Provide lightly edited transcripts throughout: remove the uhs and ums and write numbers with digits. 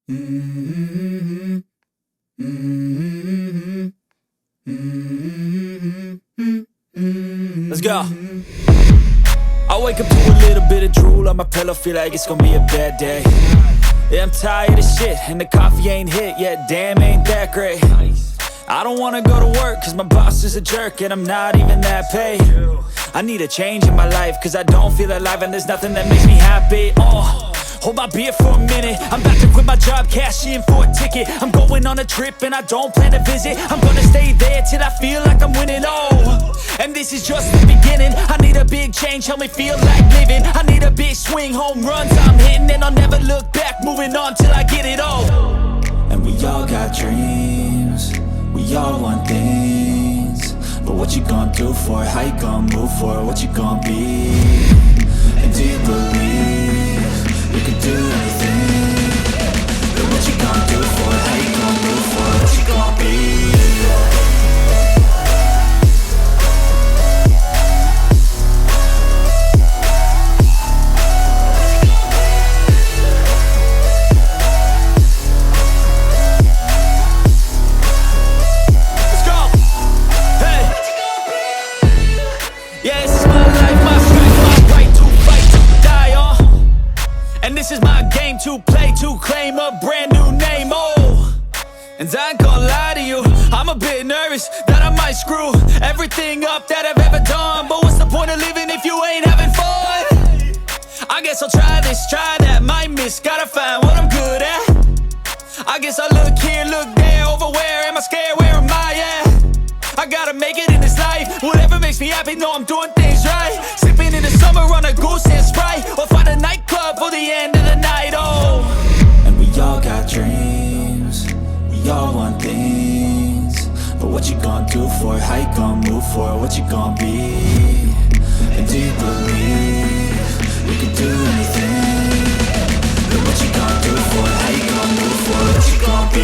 Let's go. I wake up to a little bit of drool on my pillow, feel like it's gonna be a bad day. Yeah, I'm tired of shit, and the coffee ain't hit yet, damn, ain't that great. I don't wanna go to work, cause my boss is a jerk, and I'm not even that paid. I need a change in my life, cause I don't feel alive, and there's nothing that makes me happy. Hold my beer for a minute, I'm about to quit my job, cash in for a ticket. I'm going on a trip and I don't plan to visit. I'm gonna stay there till I feel like I'm winning, and this is just the beginning. I need a big change, help me feel like living. I need a big swing, home runs I'm hitting, and I'll never look back, moving on till I get it all. And we all got dreams, we all want things, but what you gonna do for it? How you gonna move for it? What you gonna be? And do you believe you can do anything? But what you gonna do for it? How you gonna move for it? What you gonna be? This is my game to play, to claim a brand new name, and I ain't gonna lie to you, I'm a bit nervous that I might screw everything up that I've ever done. But what's the point of living if you ain't having fun? I guess I'll try this, try that, might miss, gotta find what I'm good at. I guess I look here, look there, over where am I scared, where am I at? I gotta make it in this life, whatever makes me happy, know I'm doing things right. Sipping in the summer on a goose and Sprite, or find a nightclub for the end of the night, And we all got dreams, we all want things, but what you gonna do for it? How you gonna move for it? What you gonna be? And do you believe you can do anything? But what you gonna do for it? How you gonna move for it? What you gonna be?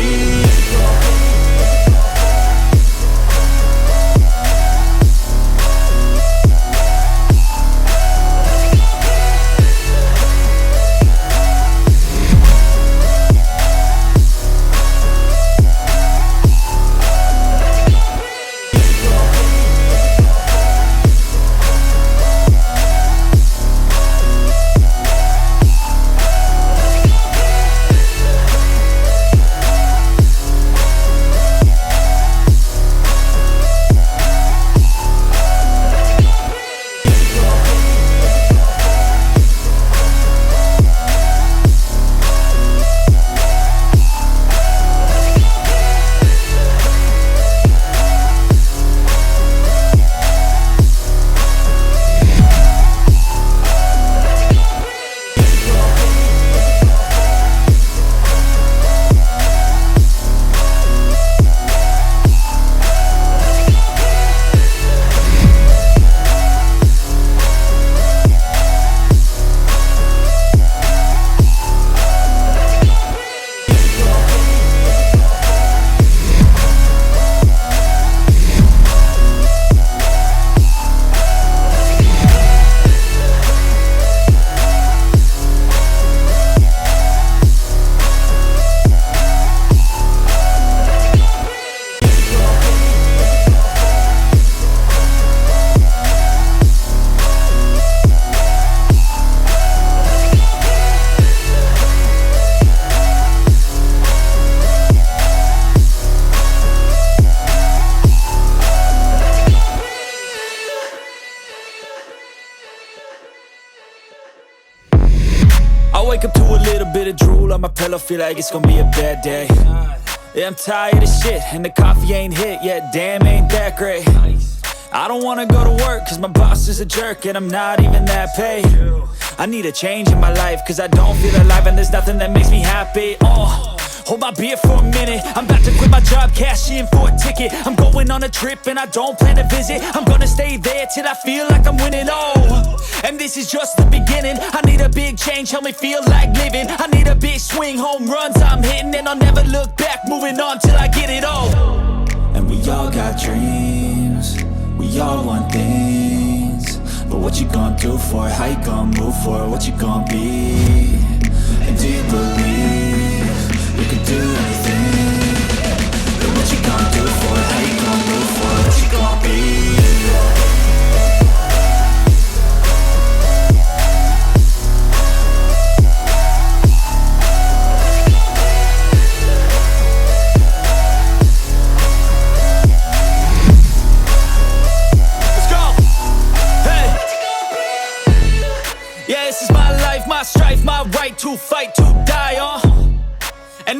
Wake up to a little bit of drool on my pillow, feel like it's gonna be a bad day. Yeah, I'm tired of shit, and the coffee ain't hit yet, damn, ain't that great. I don't wanna go to work, cause my boss is a jerk, and I'm not even that paid. I need a change in my life, cause I don't feel alive, and there's nothing that makes me happy. Hold my beer for a minute, I'm about to quit my job, cash in for a ticket. I'm going on a trip and I don't plan to visit. I'm gonna stay there till I feel like I'm winning, and this is just the beginning. I need a big change, help me feel like living. I need a big swing, home runs I'm hitting, and I'll never look back, moving on till I get it all. And we all got dreams, we all want things, but what you gonna do for it? How you gonna move for it? What you gonna be? And do you believe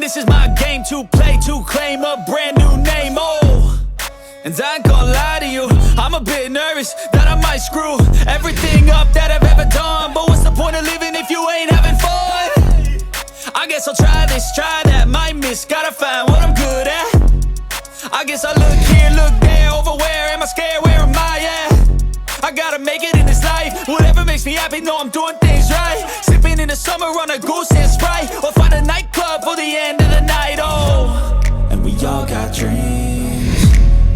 this is my game to play, to claim a brand new name, oh. And I ain't gonna lie to you, I'm a bit nervous that I might screw everything up that I've ever done. But what's the point of living if you ain't having fun? I guess I'll try this, try that, might miss, gotta find what I'm good at. I guess I look here, look there, over where am I scared, where am I at? I gotta make it in this life, whatever makes me happy, know I'm doing things right. Sipping in the summer on a goose and Sprite, or find a nightclub for the end of the night, oh. And we all got dreams,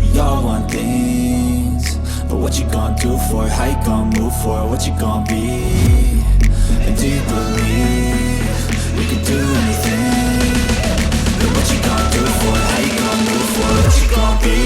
we all want things, but what you gonna do for it, how you gonna move for it, what you gonna be? And do you believe you can do anything? But what you gonna do for it, how you gonna move for it, what you gonna be?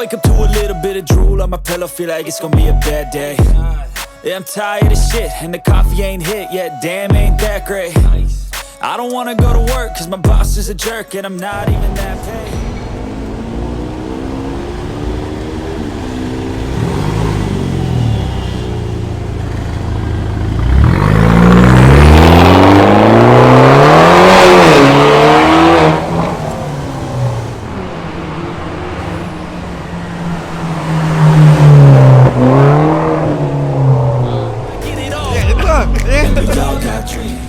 wake up to a little bit of drool on my pillow, feel like it's gonna be a bad day. Yeah, I'm tired of shit, and the coffee ain't hit yet, damn, ain't that great. I don't wanna go to work, cause my boss is a jerk, and I'm not even that paid.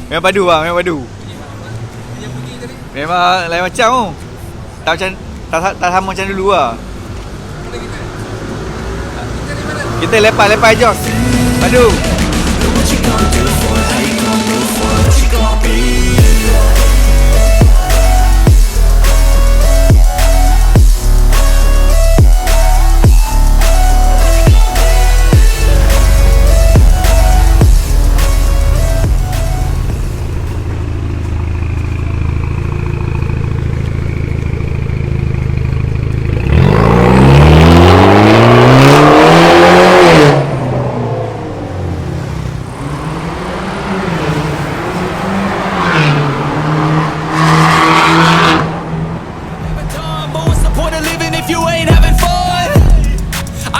Memang padu lah, memang padu. Memang lain macam tu. Tak macam, tak sama macam dulu lah. Kita lepak exhaust. Padu.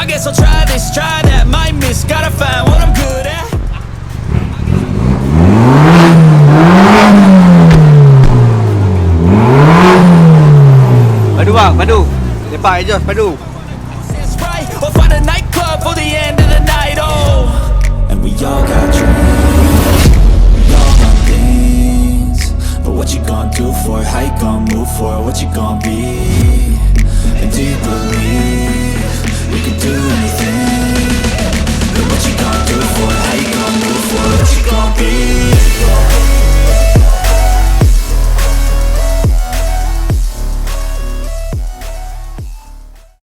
guess I'll try this, try that, might miss, gotta find what I'm good at. Padu bang, padu. Lepak exhaust, padu.